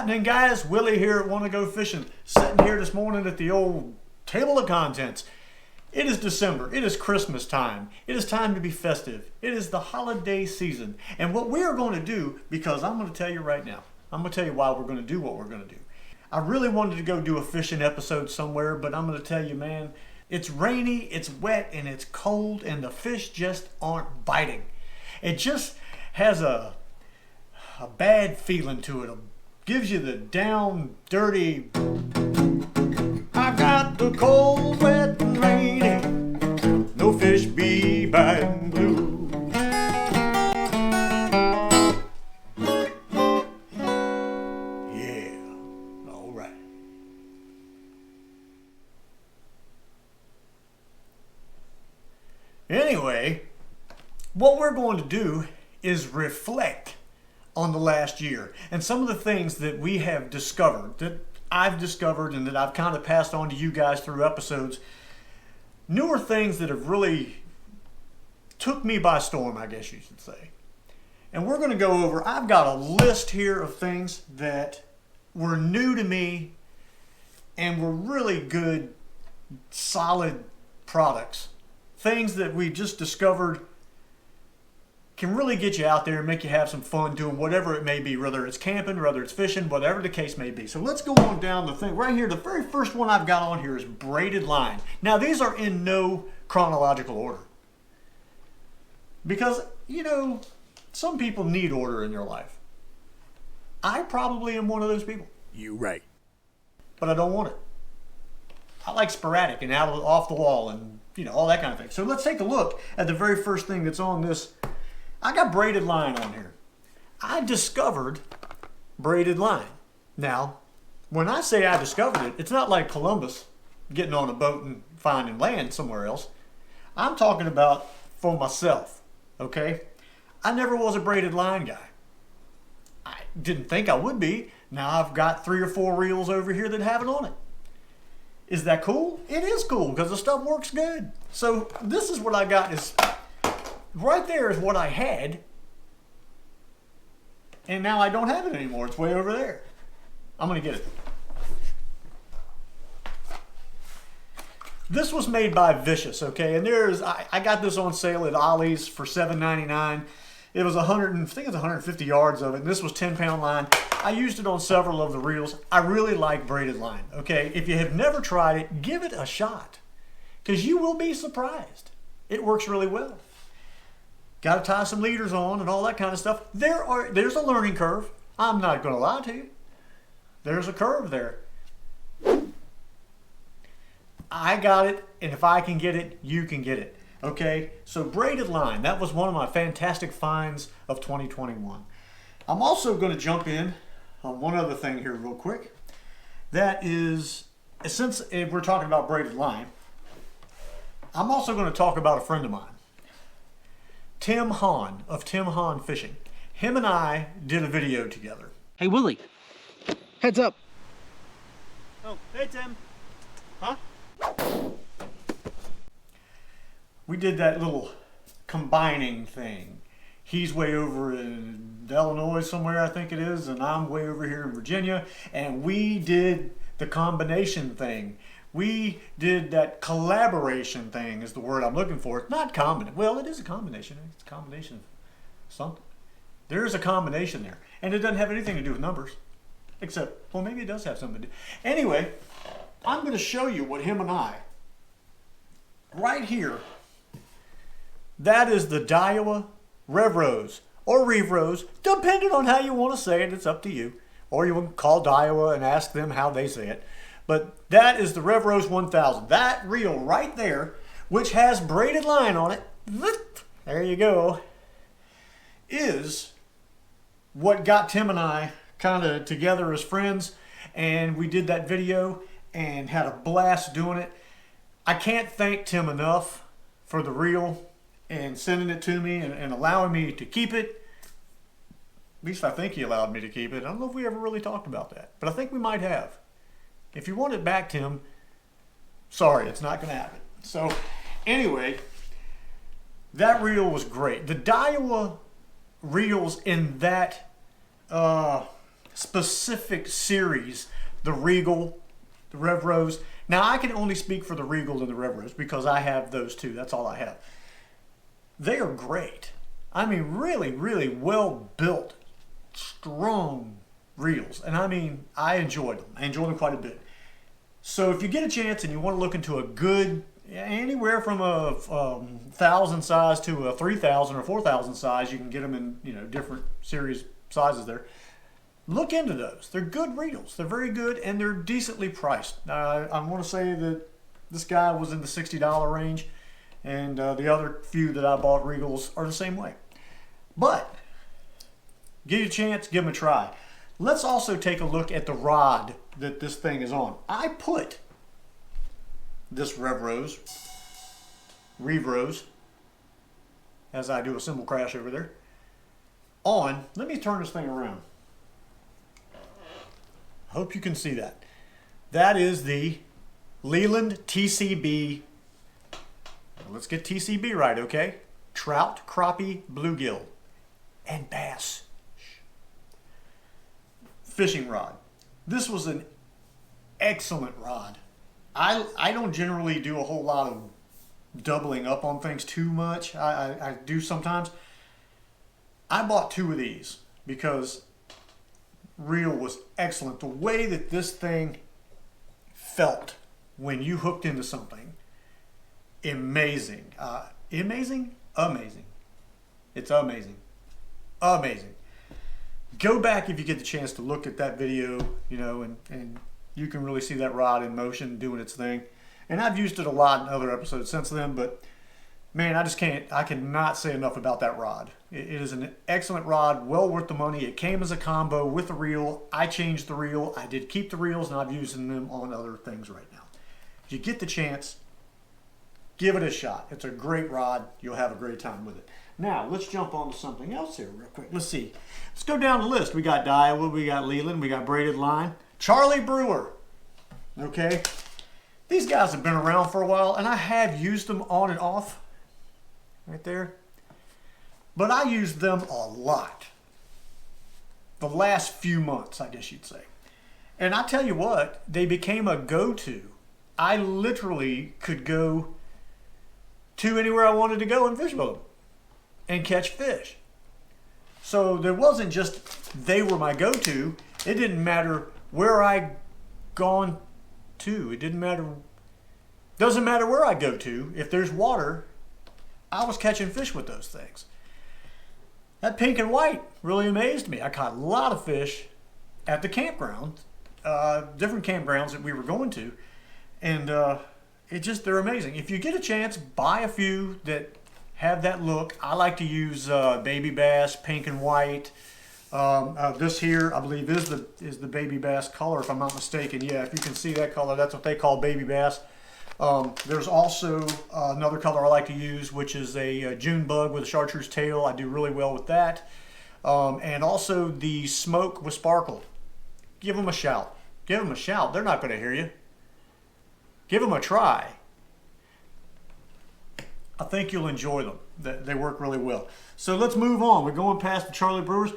happening, guys? Willie here at Wanna Go Fishing, sitting here this morning at the old table of contents. It is December. It is Christmas time. It is time to be festive. It is the holiday season. And what we are going to do, because I'm going to tell you right now, I'm going to tell you why we're going to do what we're going to do. I really wanted to go do a fishing episode somewhere, but I'm going to tell you, man, it's rainy, it's wet, and it's cold, and the fish just aren't biting. It just has a bad feeling to it. It gives you the down, dirty, I got the cold, wet, and rainy, no fish be biting blue. Yeah, all right. Anyway, what we're going to do is reflect on the last year and some of the things that we have discovered, that I've discovered and that I've kind of passed on to you guys through episodes. Newer things that have really took me by storm, I guess you should say. And we're going to go over, I've got a list here of things that were new to me and were really good, solid products. Things that we just discovered can really get you out there and make you have some fun doing whatever it may be, whether it's camping, whether it's fishing, whatever the case may be. So let's go on down the thing. Right here, the very first one I've got on here is Braided Line. Now, these are in no chronological order. Because, you know, some people need order in their life. I probably am one of those people. You right. But I don't want it. I like sporadic and out off the wall and, you know, all that kind of thing. So let's take a look at the very first thing that's on this. I got Braided Line on here. I discovered Braided Line. Now, when I say I discovered it, it's not like Columbus getting on a boat and finding land somewhere else. I'm talking about for myself, okay? I never was a Braided Line guy. I didn't think I would be. Now I've got 3 or 4 reels over here that have it on it. Is that cool? It is cool because the stuff works good. So this is what I got is... right there is what I had, and now I don't have it anymore. It's way over there. I'm going to get it. This was made by Vicious, okay? And I got this on sale at Ollie's for $7.99. It was 150 yards of it, and this was 10-pound line. I used it on several of the reels. I really like Braided Line, okay? If you have never tried it, give it a shot, because you will be surprised. It works really well. Got to tie some leaders on and all that kind of stuff. There's a learning curve. I'm not going to lie to you. There's a curve there. I got it, and if I can get it, you can get it. Okay, so Braided Line, that was one of my fantastic finds of 2021. I'm also going to jump in on one other thing here real quick. That is, since we're talking about Braided Line, I'm also going to talk about a friend of mine. Tim Hahn of Tim Hahn Fishing. Him and I did a video together. Hey, Willie. Heads up. Oh, hey, Tim. Huh? We did that little combining thing. He's way over in Illinois somewhere, I think it is, and I'm way over here in Virginia, and we did the combination thing. We did that collaboration thing is the word I'm looking for. It's not combination. Well, it is a combination. It's a combination of something. There is a combination there. And it doesn't have anything to do with numbers. Except, well, maybe it does have something to do. Anyway, I'm going to show you what him and I, right here, that is the Daiwa Rev Rose, or Reeve Rose, depending on how you want to say it. It's up to you. Or you can call Daiwa and ask them how they say it. But that is the Rev Rose 1000. That reel right there, which has Braided Line on it, there you go, is what got Tim and I kind of together as friends. And we did that video and had a blast doing it. I can't thank Tim enough for the reel and sending it to me and allowing me to keep it. At least I think he allowed me to keep it. I don't know if we ever really talked about that, but I think we might have. If you want it back, Tim, sorry, it's not going to happen. So anyway, that reel was great. The Daiwa reels in that specific series, the Regal, the Rev Rose. Now I can only speak for the Regal and the Rev Rose because I have those two. That's all I have. They are great. I mean, really, really well built, strong reels. And I mean, I enjoyed them. I enjoyed them quite a bit. So if you get a chance and you want to look into a good, anywhere from a 1,000 size to a 3,000 or 4,000 size, you can get them in, you know, different series sizes there. Look into those. They're good reels. They're very good and they're decently priced. I want to say that this guy was in the $60 range, and the other few that I bought Regals are the same way. But give you a chance, give them a try. Let's also take a look at the rod that this thing is on. I put this Rev Rose, as I do a cymbal crash over there, on. Let me turn this thing around. Hope you can see that. That is the Leland TCB. Let's get TCB right, okay? Trout, crappie, bluegill, and bass fishing rod. This was an excellent rod. I don't generally do a whole lot of doubling up on things too much. I do sometimes. I bought two of these because reel was excellent. The way that this thing felt when you hooked into something, amazing. Amazing? Amazing. It's amazing. Amazing. Go back if you get the chance to look at that video, you know, and you can really see that rod in motion doing its thing. And I've used it a lot in other episodes since then, but man, I cannot say enough about that rod. It is an excellent rod, well worth the money. It came as a combo with the reel. I changed the reel. I did keep the reels, and I'm using them on other things right now. If you get the chance, give it a shot. It's a great rod. You'll have a great time with it. Now, let's jump on to something else here real quick. Let's see. Let's go down the list. We got Daiwa, we got Leland, we got Braided Line. Charlie Brewer. Okay. These guys have been around for a while, and I have used them on and off. Right there. But I used them a lot. The last few months, I guess you'd say. And I tell you what, they became a go-to. I literally could go to anywhere I wanted to go and fish with them and catch fish. So there wasn't just they were my go-to. It didn't matter where I gone to. It didn't matter. Doesn't matter where I go to. If there's water, I was catching fish with those things. That pink and white really amazed me. I caught a lot of fish at the campground, different campgrounds that we were going to, and they're amazing. If you get a chance, buy a few that have that look. I like to use baby bass, pink and white. This here, I believe, is the baby bass color, if I'm not mistaken. Yeah, if you can see that color, that's what they call baby bass. There's also another color I like to use, which is a June bug with a chartreuse tail. I do really well with that. And also the smoke with sparkle. Give them a shout. Give them a shout. They're not going to hear you. Give them a try. I think you'll enjoy them. They work really well. So let's move on. We're going past the Charlie Brewers.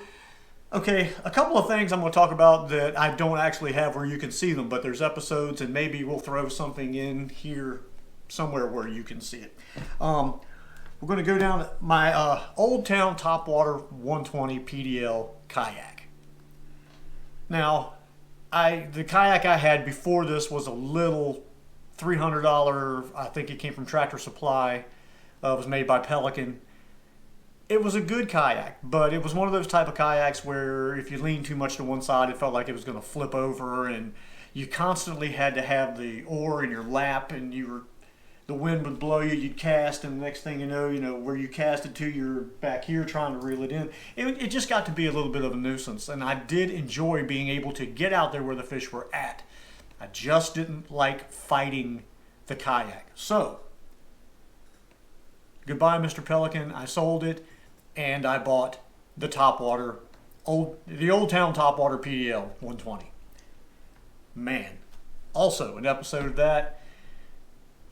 Okay, a couple of things I'm going to talk about that I don't actually have where you can see them, but there's episodes, and maybe we'll throw something in here somewhere where you can see it. We're going to go down to my Old Town Topwater 120 PDL kayak. Now, the kayak I had before this was a little $300, I think it came from Tractor Supply, was made by Pelican. It was a good kayak, but it was one of those type of kayaks where if you leaned too much to one side, it felt like it was going to flip over, and you constantly had to have the oar in your lap, and the wind would blow you, you'd cast, and the next thing you know, where you casted to, you're back here trying to reel it in. It just got to be a little bit of a nuisance, and I did enjoy being able to get out there where the fish were at. I just didn't like fighting the kayak. So, goodbye, Mr. Pelican. I sold it. And I bought the Topwater, the Old Town Topwater PDL 120. Man, also an episode of that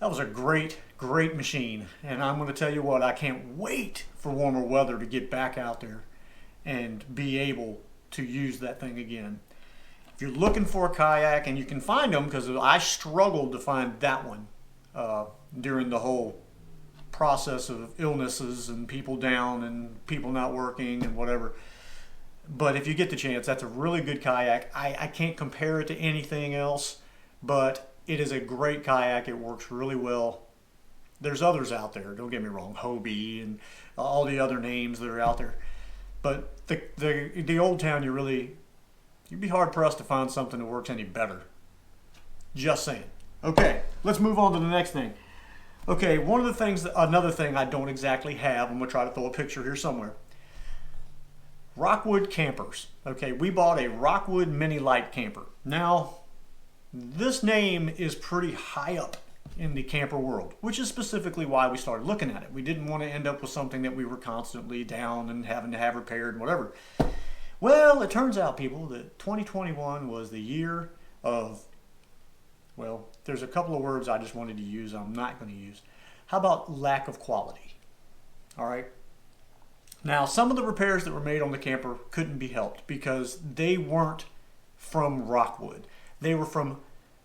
was a great, great machine. And I'm going to tell you what, I can't wait for warmer weather to get back out there and be able to use that thing again. If you're looking for a kayak, and you can find them, because I struggled to find that one during the whole process of illnesses and people down and people not working and whatever. But if you get the chance, that's a really good kayak. I can't compare it to anything else, but it is a great kayak. It works really well. There's others out there, don't get me wrong, Hobie and all the other names that are out there. But the Old Town, you'd be hard pressed to find something that works any better. Just saying. Okay, let's move on to the next thing. Okay, another thing I don't exactly have, I'm gonna try to throw a picture here somewhere. Rockwood Campers. Okay, we bought a Rockwood mini light camper. Now, this name is pretty high up in the camper world, which is specifically why we started looking at it. We didn't want to end up with something that we were constantly down and having to have repaired and whatever. Well, it turns out, people, that 2021 was the year of, well, there's a couple of words I just wanted to use I'm not going to use. How about lack of quality? All right. Now, some of the repairs that were made on the camper couldn't be helped because they weren't from Rockwood. They were from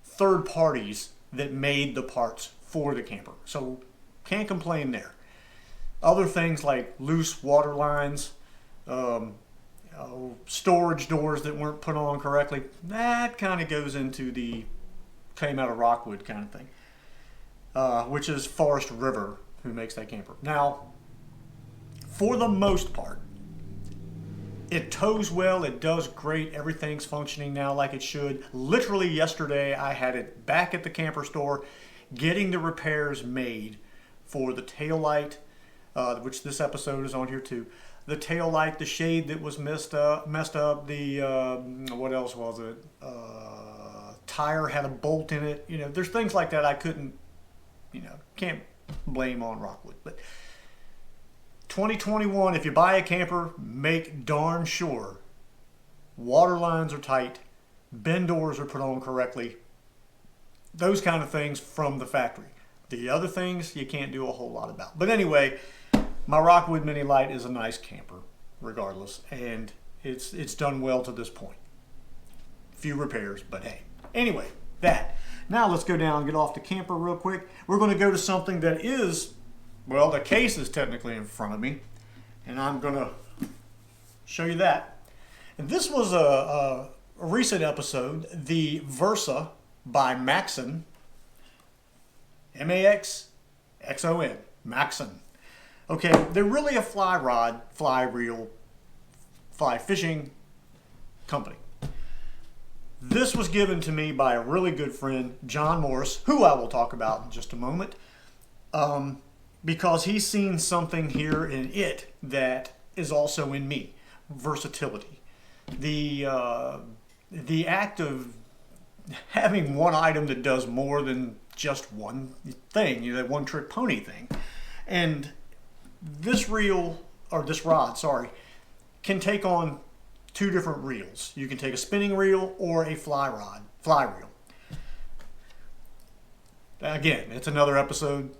third parties that made the parts for the camper. So, can't complain there. Other things like loose water lines, storage doors that weren't put on correctly, that kind of goes into the came out of Rockwood kind of thing, which is Forest River who makes that camper. Now, for the most part, it tows well, it does great, everything's functioning now like it should. Literally yesterday I had it back at the camper store getting the repairs made for the tail light, which this episode is on here too. The tail light, the shade that was messed up, the, what else was it? Tire had a bolt in it. You know, there's things like that I couldn't, can't blame on Rockwood. But 2021, if you buy a camper, make darn sure water lines are tight, bin doors are put on correctly, those kind of things from the factory. The other things you can't do a whole lot about. But anyway, my Rockwood Mini Light is a nice camper regardless, and it's done well to this point. Few repairs, but hey. Anyway, that. Now let's go down and get off the camper real quick. We're going to go to something that is, well, the case is technically in front of me, and I'm going to show you that. And this was a recent episode, the Versa by Maxon, M-A-X-X-O-N, Maxon. Okay, they're really a fly rod, fly reel, fly fishing company. This was given to me by a really good friend, John Morris, who I will talk about in just a moment, because he's seen something here in it that is also in me, versatility. The act of having one item that does more than just one thing, that one trick pony thing. And this reel, or this rod, sorry, can take on two different reels. You can take a spinning reel or a fly reel. Again, it's another episode.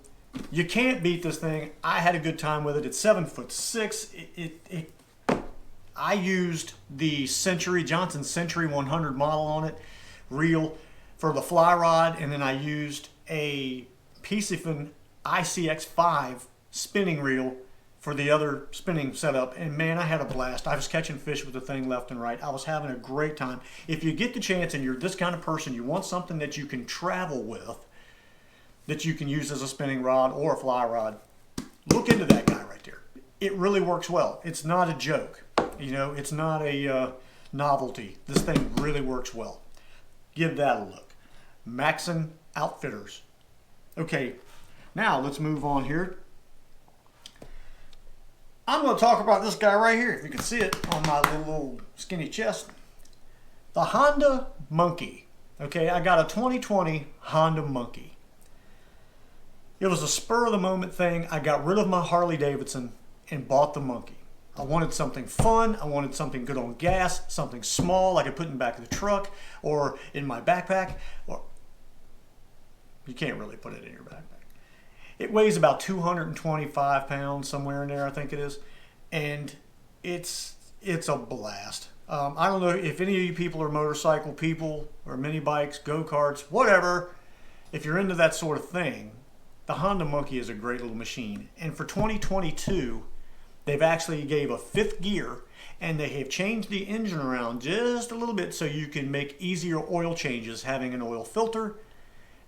You can't beat this thing. I had a good time with it. It's 7'6". I used the Johnson Century 100 model on it, reel for the fly rod, and then I used a Piscifun ICX5 spinning reel for the other spinning setup, and man, I had a blast. I was catching fish with the thing left and right. I was having a great time. If you get the chance and you're this kind of person, you want something that you can travel with, that you can use as a spinning rod or a fly rod, look into that guy right there. It really works well. It's not a joke. It's not a novelty. This thing really works well. Give that a look. Maxon Outfitters. Okay, now let's move on here. I'm going to talk about this guy right here, if you can see it on my little skinny chest. The Honda Monkey. Okay, I got a 2020 Honda Monkey. It was a spur of the moment thing. I got rid of my Harley Davidson and bought the Monkey. I wanted something fun. I wanted something good on gas, something small I could put in the back of the truck or in my backpack. Or you can't really put it in your backpack. It weighs about 225 pounds, somewhere in there, I think it is. And it's It's a blast. I don't know if any of you people are motorcycle people or mini bikes, go-karts, whatever. If you're into that sort of thing, the Honda Monkey is a great little machine. And for 2022, they've actually gave a 5th gear, and they have changed the engine around just a little bit so you can make easier oil changes having an oil filter,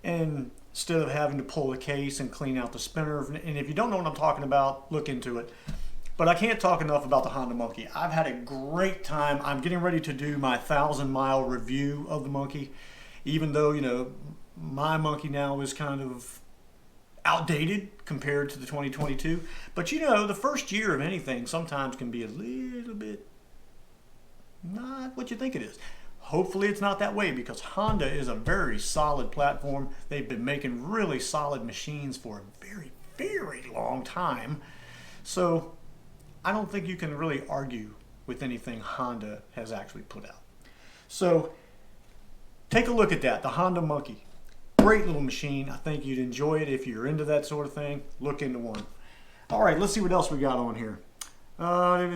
and instead of having to pull the case and clean out the spinner. And if you don't know what I'm talking about, look into it. But I can't talk enough about the Honda Monkey. I've had a great time. I'm getting ready to do my 1,000-mile review of the Monkey, even though, you know, my Monkey now is kind of outdated compared to the 2022. But you know, the first year of anything sometimes can be a little bit not what you think it is. Hopefully it's not that way, because Honda is a very solid platform. They've been making really solid machines for a very, very long time. So I don't think you can really argue with anything Honda has actually put out. So take a look at that, the Honda Monkey. Great little machine. I think you'd enjoy it if you're into that sort of thing. Look into one. All right, let's see what else we got on here. I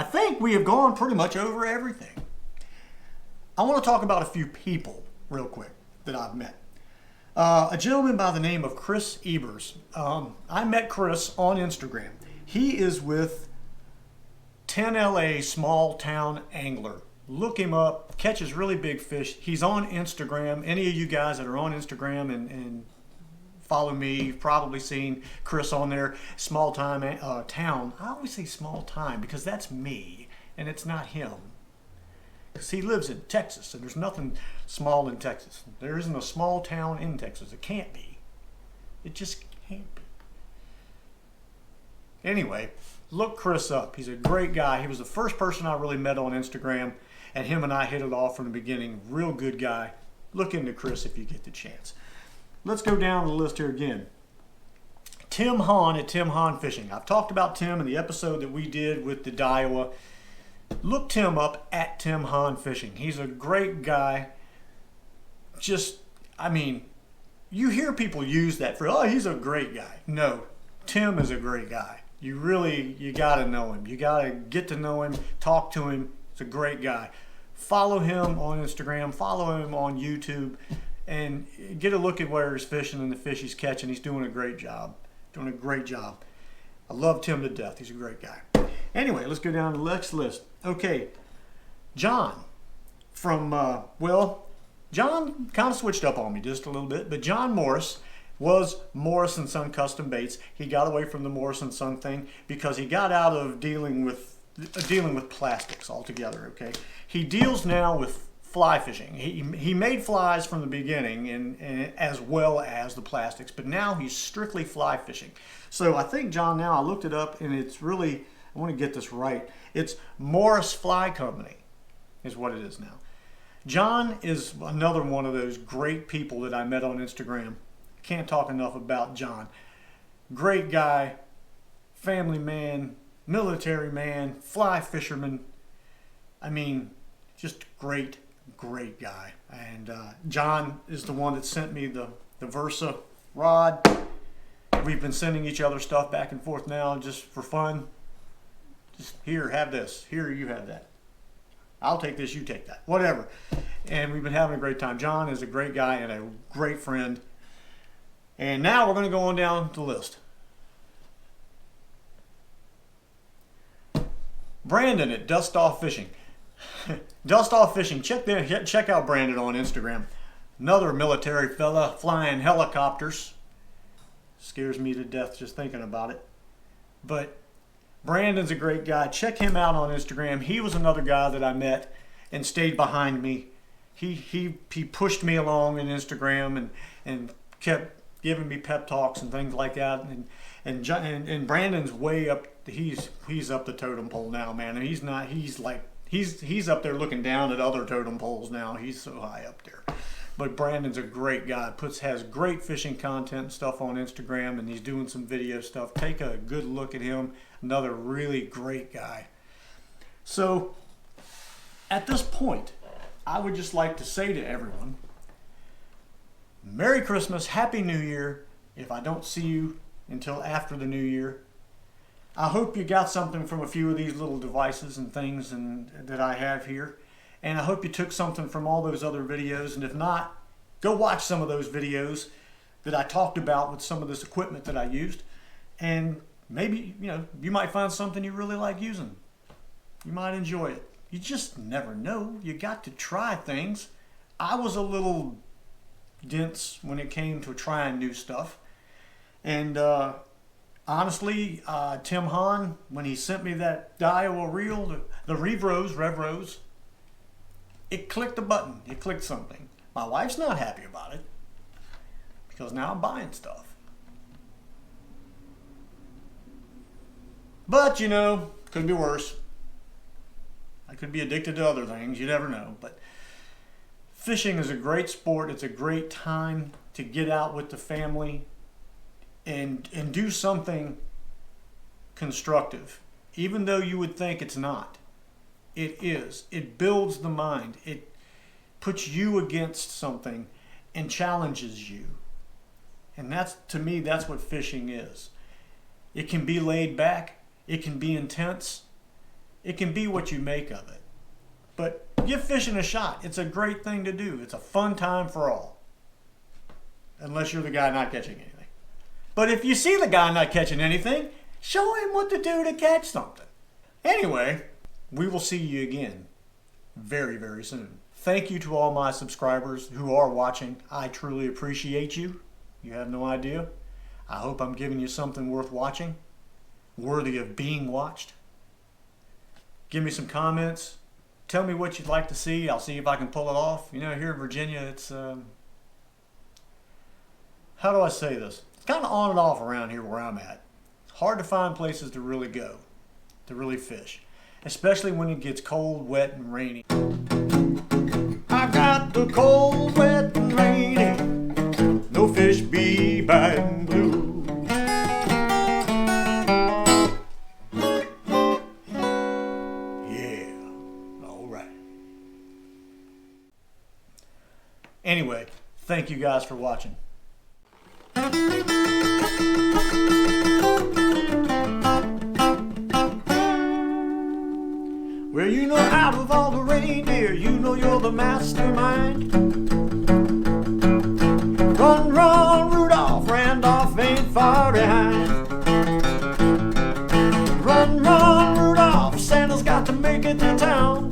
think we have gone pretty much over everything. I want to talk about a few people real quick that I've met. A gentleman by the name of Chris Ebers. I met Chris on Instagram. He is with 10LA Small Town Angler. Look him up, catches really big fish. He's on Instagram. Any of you guys that are on Instagram and follow me, you've probably seen Chris on there. Small Time Town. I always say small time because that's me and it's not him. Because he lives in Texas and there's nothing small in Texas. There isn't a small town in Texas. It can't be. It just can't be. Anyway, look Chris up. He's a great guy. He was the first person I really met on Instagram, and him and I hit it off from the beginning. Real good guy. Look into Chris if you get the chance. Let's go down the list here again. Tim Hahn at Tim Hahn Fishing. I've talked about Tim in the episode that we did with the Daiwa. Look Tim up at Tim Hahn Fishing. He's a great guy. Just, I mean, you hear people use that for, oh, he's a great guy. No, Tim is a great guy. You got to know him. You got to get to know him, talk to him. He's a great guy. Follow him on Instagram, follow him on YouTube, and get a look at where he's fishing and the fish he's catching. He's doing a great job. Doing a great job. I love Tim to death. He's a great guy. Anyway, let's go down to the next list. Okay, John from, John kind of switched up on me just a little bit, but John Morris was Morris & Son Custom Baits. He got away from the Morris & Son thing because he got out of dealing with plastics altogether, okay? He deals now with fly fishing. He made flies from the beginning and as well as the plastics, but now he's strictly fly fishing. So I think, John, now I looked it up and it's really, I want to get this right. It's Morris Fly Company is what it is now. John is another one of those great people that I met on Instagram. Can't talk enough about John. Great guy, family man, military man, fly fisherman. I mean, just great guy. And John is the one that sent me the Versa rod. We've been sending each other stuff back and forth now just for fun. Just here, have this. Here, you have that. I'll take this, you take that. Whatever. And we've been having a great time. John is a great guy and a great friend. And now we're going to go on down the list. Brandon at Dust Off Fishing. Dust Off Fishing. Check out Brandon on Instagram. Another military fella flying helicopters. Scares me to death just thinking about it. But Brandon's a great guy. Check him out on Instagram. He was another guy that I met and stayed behind me. He pushed me along in Instagram and kept giving me pep talks and things like that. And Brandon's way up. He's up the totem pole now, man. And he's up there looking down at other totem poles now. He's so high up there. But Brandon's a great guy. Has great fishing content and stuff on Instagram, and he's doing some video stuff. Take a good look at him. Another really great guy. So at this point, I would just like to say to everyone, Merry Christmas, Happy New Year. If I don't see you until after the New Year, I hope you got something from a few of these little devices and things that I have here. And I hope you took something from all those other videos. And if not, go watch some of those videos that I talked about with some of this equipment that I used. And maybe, you might find something you really like using. You might enjoy it. You just never know. You got to try things. I was a little dense when it came to trying new stuff. And honestly, Tim Hahn, when he sent me that Daiwa reel, the Revros, it clicked a button. It clicked something. My wife's not happy about it because now I'm buying stuff. But, could be worse. I could be addicted to other things. You never know. But fishing is a great sport. It's a great time to get out with the family and do something constructive. Even though you would think it's not. It is. It builds the mind. It puts you against something and challenges you. And to me, that's what fishing is. It can be laid back. It can be intense. It can be what you make of it. But give fishing a shot. It's a great thing to do. It's a fun time for all. Unless you're the guy not catching anything. But if you see the guy not catching anything, show him what to do to catch something. Anyway, we will see you again very, very soon. Thank you to all my subscribers who are watching. I truly appreciate you. You have no idea. I hope I'm giving you something worth watching, worthy of being watched. Give me some comments. Tell me what you'd like to see. I'll see if I can pull it off. Here in Virginia, it's, how do I say this? It's kind of on and off around here where I'm at. Hard to find places to really go, to really fish. Especially when it gets cold, wet, and rainy. I got the cold, wet, and rainy. No fish be biting blue. Anyway, thank you guys for watching. Well, out of all the reindeer, you're the mastermind. Run, run, Rudolph, Randolph ain't far behind. Run, run, Rudolph, Santa's got to make it to town.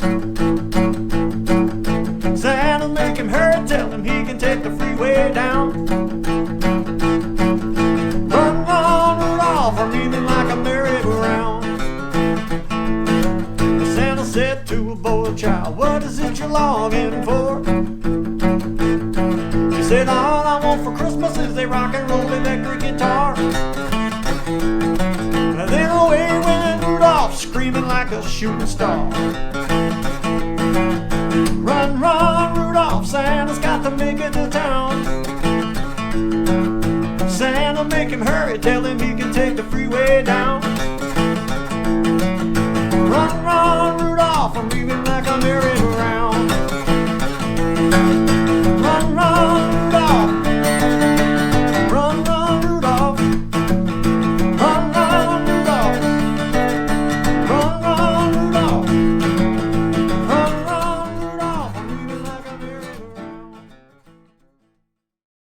Santa, make him hurry, tell him he can take the freeway down. Run, run, Rudolph, I'm leaving like a merry-go-round. Santa said to a boy child, what is it you're longing for? He said, all I want for Christmas is a rock and roll electric guitar. And then away went Rudolph, screaming like a shooting star. Run, run, Rudolph, Santa's got to make it to town. Santa, make him hurry, tell him